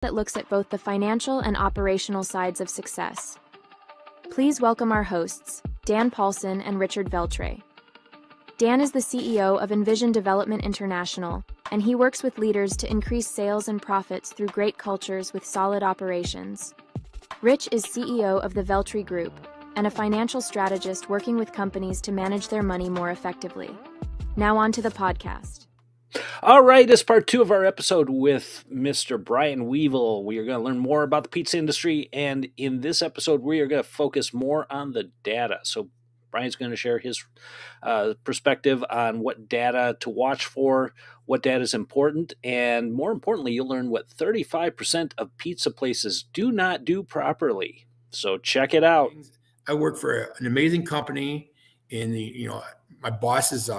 that looks at both the financial and operational sides of success. Please welcome our hosts, Dan Paulson and Richard Veltre. Dan is the CEO of Envision Development International, and he works with leaders to increase sales and profits through great cultures with solid operations. Rich is CEO of the Veltre Group and a financial strategist working with companies to manage their money more effectively. Now on to the podcast. All right, this is part 2 of our episode with Mr. Brian Weavel. We are going to learn more about the pizza industry, and in this episode, we are going to focus more on the data. So Brian's going to share his perspective on what data to watch for, what data is important, and more importantly, you'll learn what 35% of pizza places do not do properly. So check it out. I work for an amazing company, and my bosses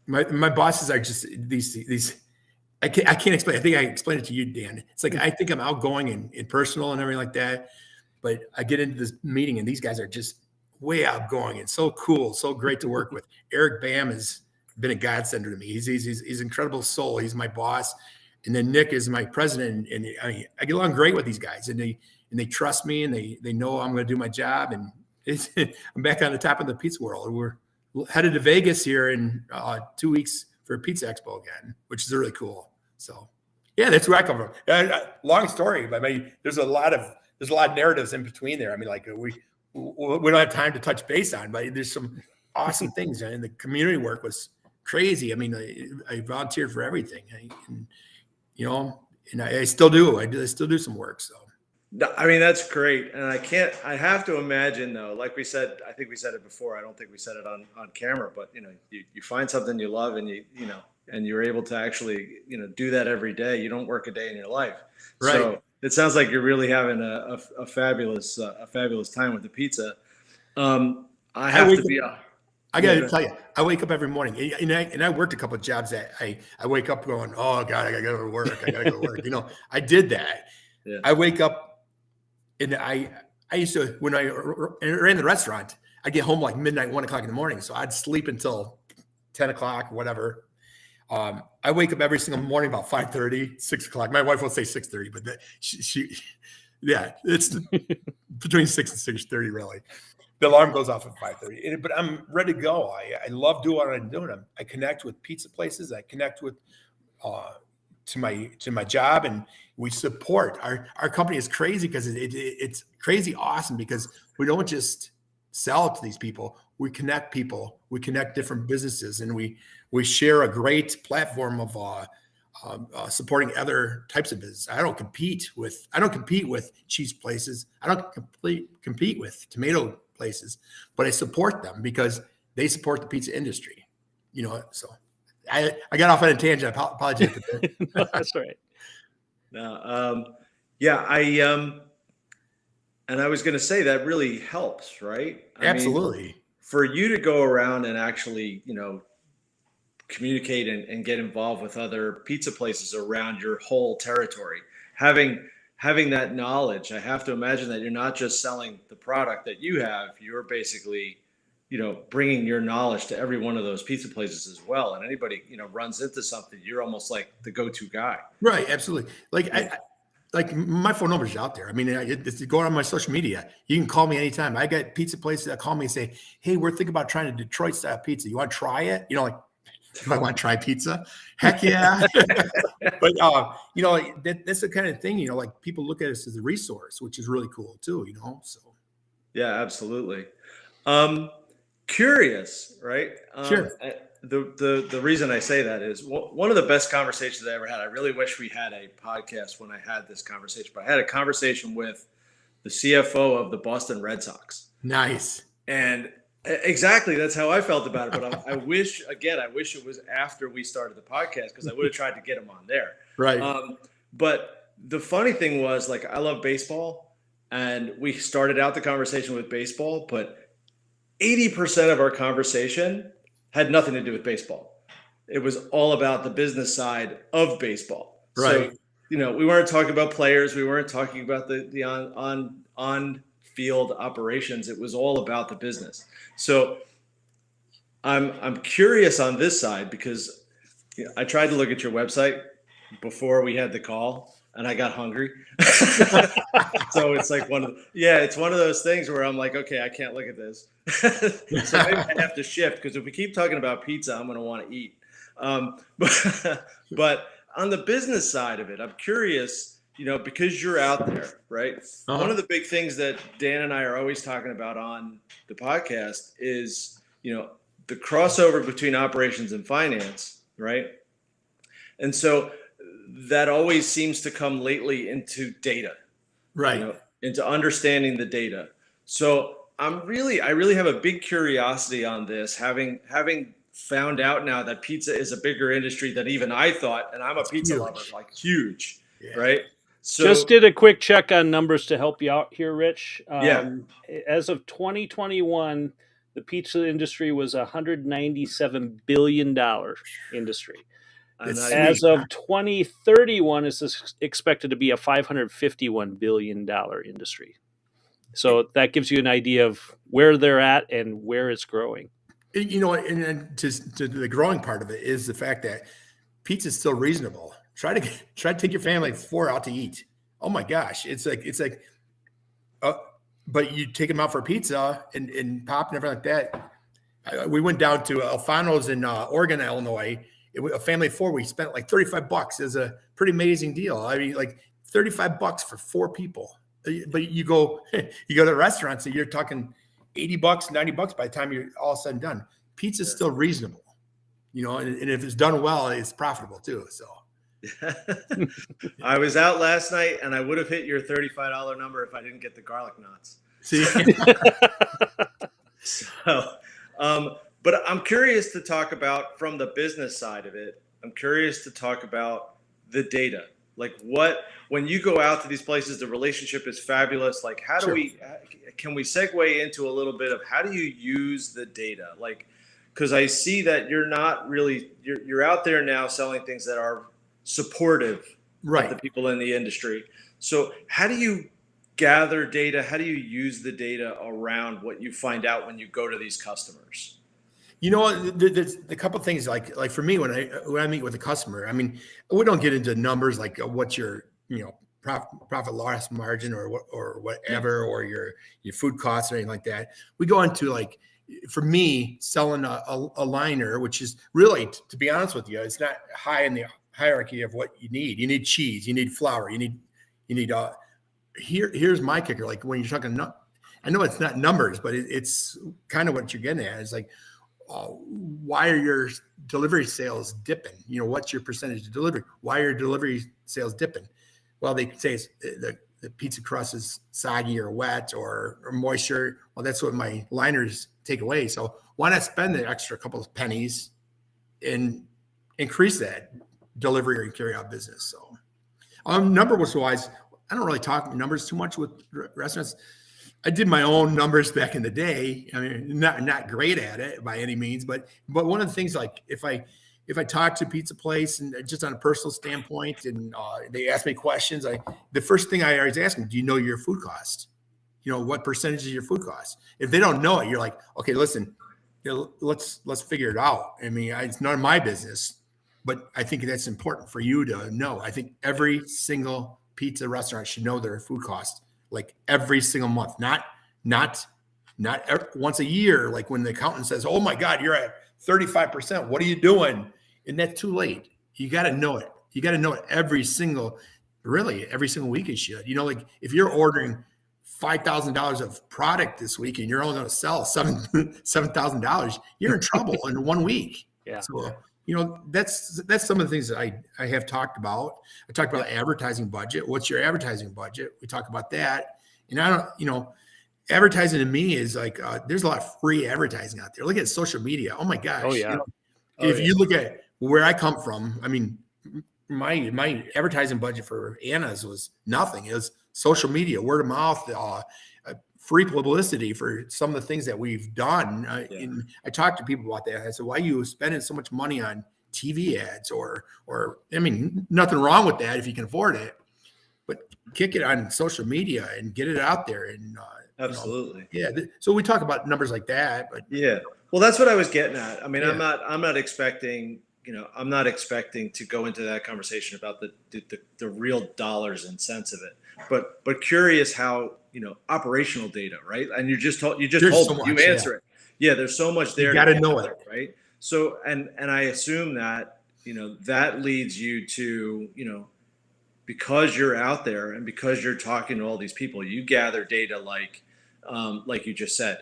my bosses are just these. I can't explain. I think I explained it to you, Dan. It's like I think I'm outgoing and personal and everything like that. But I get into this meeting and these guys are just way outgoing and so cool, so great to work with. Eric Bam has been a godsend to me. He's an incredible soul. He's my boss. And then Nick is my president. And I get along great with these guys. And they trust me and they know I'm going to do my job. And I'm back on the top of the pizza world. We're headed to Vegas here in 2 weeks for a pizza expo again, which is really cool. So yeah, that's where I come from. Long story, but there's a lot of narratives in between there. I mean, like we don't have time to touch base on, but there's some awesome things. And the community work was crazy. I mean, I volunteered for everything, and I still do. I still do some work. So. I mean, that's great. And I have to imagine though, like we said, I think we said it before. I don't think we said it on camera, but you find something you love and and you're able to actually, do that every day. You don't work a day in your life. Right. So it sounds like you're really having a fabulous time with the pizza. I got to tell you, I wake up every morning and I worked a couple of jobs that I wake up going, oh God, I got to go to work. I got to go to work. I did that. Yeah. I wake up and I used to, when I ran the restaurant, I'd get home like midnight, 1 o'clock in the morning. So I'd sleep until 10 o'clock or whatever. I wake up every single morning about 5:30, 6 o'clock. My wife will say 6:30, but it's between 6 and 6:30 really. The alarm goes off at 5:30, but I'm ready to go. I love doing what I'm doing. I connect with pizza places. I connect with to my job, and we support our company. Is crazy because it's crazy awesome because we don't just sell it to these people. We connect people. We connect different businesses, and we share a great platform of supporting other types of business. I don't compete with cheese places. I don't compete with tomato places, but I support them because they support the pizza industry. So I got off on a tangent. I apologize. No, that's right. No, and I was going to say that really helps, right? Absolutely. I mean, for you to go around and actually, communicate and get involved with other pizza places around your whole territory, having that knowledge, I have to imagine that you're not just selling the product that you have, you're basically, bringing your knowledge to every one of those pizza places as well. And anybody, runs into something, you're almost like the go-to guy. Right. Absolutely. Like my phone number is out there. I mean, it's going on my social media. You can call me anytime. I got pizza places that call me and say, hey, we're thinking about trying a Detroit style pizza. You want to try it? Do I want to try pizza? Heck yeah. But, that's the kind of thing, like people look at us as a resource, which is really cool too, so. Yeah, absolutely. Curious, right? Sure. The reason I say that is one of the best conversations I ever had. I really wish we had a podcast when I had this conversation, but I had a conversation with the CFO of the Boston Red Sox. Nice. And exactly, that's how I felt about it. But I wish it was after we started the podcast because I would have tried to get him on there. Right. But the funny thing was, like, I love baseball, and we started out the conversation with baseball, but 80% of our conversation had nothing to do with baseball. It was all about the business side of baseball. Right. So, we weren't talking about players. We weren't talking about the on field operations. It was all about the business. So I'm curious on this side because I tried to look at your website. before we had the call, and I got hungry. So it's like it's one of those things where I'm like, okay, I can't look at this. So maybe I have to shift, because if we keep talking about pizza, I'm going to want to eat. But on the business side of it, I'm curious, because you're out there, right? Uh-huh. One of the big things that Dan and I are always talking about on the podcast is, the crossover between operations and finance, right? And so that always seems to come lately into data, right? Into understanding the data. So I really have a big curiosity on this, having found out now that pizza is a bigger industry than even I thought, and I'm a pizza lover, like huge, right? So just did a quick check on numbers to help you out here, Rich. As of 2021, the pizza industry was a $197 billion industry. As of 2031, it's expected to be a $551 billion industry. So that gives you an idea of where they're at and where it's growing. And to the growing part of it is the fact that pizza is still reasonable. Try to take your family 4 out to eat. Oh my gosh, it's like, but you take them out for pizza and pop and everything like that. We went down to Alfano's in Oregon, Illinois. A family of 4, we spent like $35. Is a pretty amazing deal. I mean, like $35 for 4 people. But you go to the restaurant, so you're talking $80, $90 by the time you're all said and done. Pizza's still reasonable, and if it's done well, it's profitable too. So I was out last night, and I would have hit your $35 number if I didn't get the garlic knots. See, so, but I'm curious to talk about, from the business side of it, I'm curious to talk about the data. Like, when you go out to these places, the relationship is fabulous. Like, can we segue into a little bit of how do you use the data? Like, because I see that you're not really, you're out there now selling things that are supportive of the people in the industry. So how do you gather data? How do you use the data around what you find out when you go to these customers? There's a couple of things like for me, when I meet with a customer, I mean, we don't get into numbers like what's your, profit loss margin or whatever, or your food costs or anything like that. We go into, like, for me, selling a liner, which is really, to be honest with you, it's not high in the hierarchy of what you need. You need cheese, you need flour, you need here's my kicker. Like, when you're talking, I know it's not numbers, but it's kind of what you're getting at. It's like, why are your delivery sales dipping? What's your percentage of delivery? Why are your delivery sales dipping? Well, they say the pizza crust is soggy or wet or moisture. Well, that's what my liners take away. So why not spend the extra couple of pennies and increase that delivery or carry out business? So numbers wise, I don't really talk numbers too much with restaurants. I did my own numbers back in the day. I mean, not great at it by any means, but one of the things, like, if I talk to a pizza place and just on a personal standpoint, and they ask me questions, the first thing I always ask them, do you know your food cost? What percentage is your food cost? If they don't know it, you're like, okay, listen, let's figure it out. I mean, it's none of my business, but I think that's important for you to know. I think every single pizza restaurant should know their food cost. Like, every single month, not once a year. Like, when the accountant says, "Oh my God, you're at 35%. What are you doing?" And that's too late. You got to know it. You got to know it every single week. It should. Like, if you're ordering $5,000 of product this week and you're only going to sell $7,000, you're in trouble in 1 week. Yeah. So, that's some of the things that I have talked about. I talked about advertising budget. What's your advertising budget? We talk about that. And I don't, advertising to me is like, there's a lot of free advertising out there. Look at social media. Oh my gosh. Oh yeah. If you look at where I come from, I mean, my advertising budget for Anna's was nothing. It was social media, word of mouth, free publicity for some of the things that we've done. And I talked to people about that. I said, why are you spending so much money on TV ads? Or I mean, nothing wrong with that if you can afford it, but kick it on social media and get it out there. And absolutely. So we talk about numbers like that, but yeah. Well, that's what I was getting at. I mean, I'm not expecting I'm not expecting to go into that conversation about the real dollars and cents of it, but curious how, operational data, right? And you just told There's so you much, answer it. Yeah, there's so much there. You got to get know out it. there, right? So, and I assume that, that leads you to, because you're out there and because you're talking to all these people, you gather data like you just said.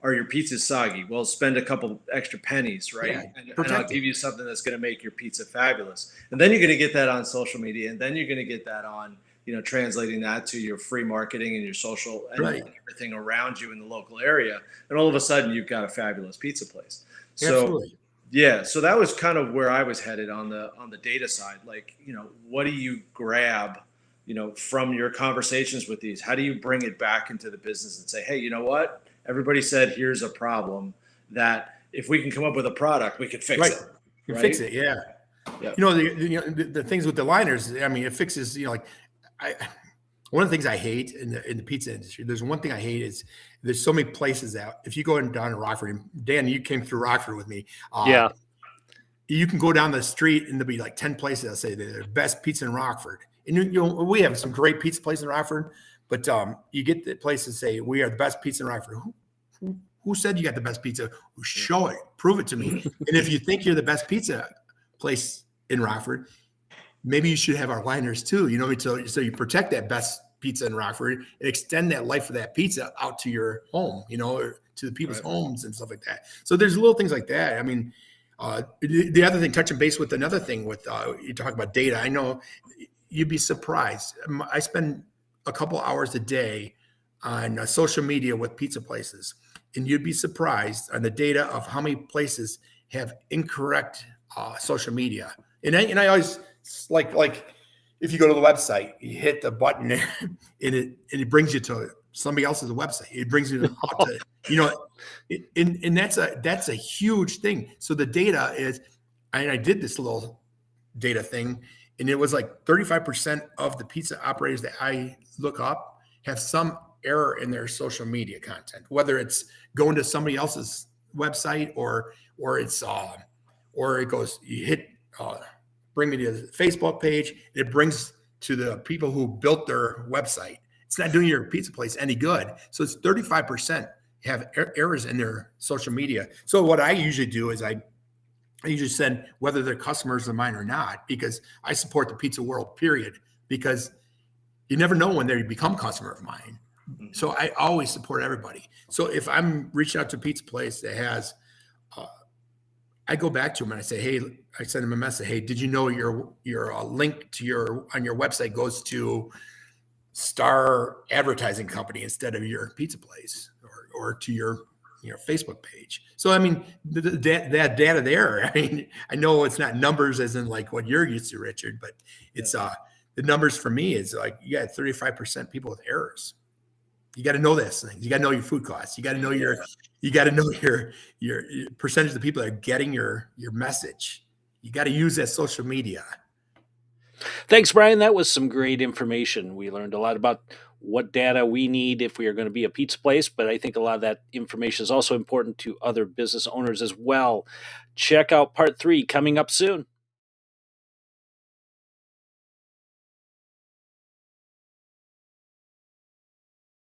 Are your pizzas soggy? Well, spend a couple extra pennies, right? Yeah, And I'll protect give it. you something that's going to make your pizza fabulous. And then you're going to get that on social media, and then you're going to get that on, translating that to your free marketing and your social and Right. everything around you in the local area. And all of a sudden, you've got a fabulous pizza place. So Absolutely. yeah, so that was kind of where I was headed on the data side. Like, what do you grab, from your conversations with these? How do you bring it back into the business and say, hey, you know what? Everybody said here's a problem that if we can come up with a product, we could fix Right. it. You Right? fix it. Yeah. Yeah. The things with the liners, I mean, it fixes, one of the things I hate in the pizza industry, there's one thing I hate is there's so many places out. If you go down to Rockford, and Dan, you came through Rockford with me. Yeah. You can go down the street and there'll be like 10 places that say they're the best pizza in Rockford. And we have some great pizza places in Rockford, but you get the places say we are the best pizza in Rockford. Who said you got the best pizza? Show it, prove it to me. And if you think you're the best pizza place in Rockford, maybe you should have our liners too. So you protect that best pizza in Rockford and extend that life of that pizza out to your home, or to the people's homes and stuff like that. So there's little things like that. I mean, the other thing, touching base with another thing with you talk about data. I know you'd be surprised. I spend a couple hours a day on social media with pizza places, and you'd be surprised on the data of how many places have incorrect social media. And I always like if you go to the website, you hit the button and it brings you to somebody else's website. It brings you to and that's a huge thing. So the data is, and I did this little data thing, and it was like 35% of the pizza operators that I look up have some error in their social media content, whether it's going to somebody else's website or it's or it goes, you hit bring me to the Facebook page. It brings to the people who built their website. It's not doing your pizza place any good. So it's 35% have errors in their social media. So what I usually do is I usually send whether they're customers of mine or not, because I support the pizza world, period, because you never know when they become customer of mine. So I always support everybody. So if I'm reaching out to a pizza place that has, I go back to them and I say, hey, I send them a message. Hey, did you know your link to on your website goes to Star Advertising Company instead of your pizza place or to your Facebook page? So I mean, that data there. I mean, I know it's not numbers as in like what you're used to, Richard, but it's the numbers for me is like you got 35% people with errors. You got to know those things. You got to know your food costs. You got to know your percentage of the people that are getting your message. You got to use that social media. Thanks, Brian. That was some great information. We learned a lot about what data we need if we are going to be a pizza place, but I think a lot of that information is also important to other business owners as well. Check out part 3 coming up soon.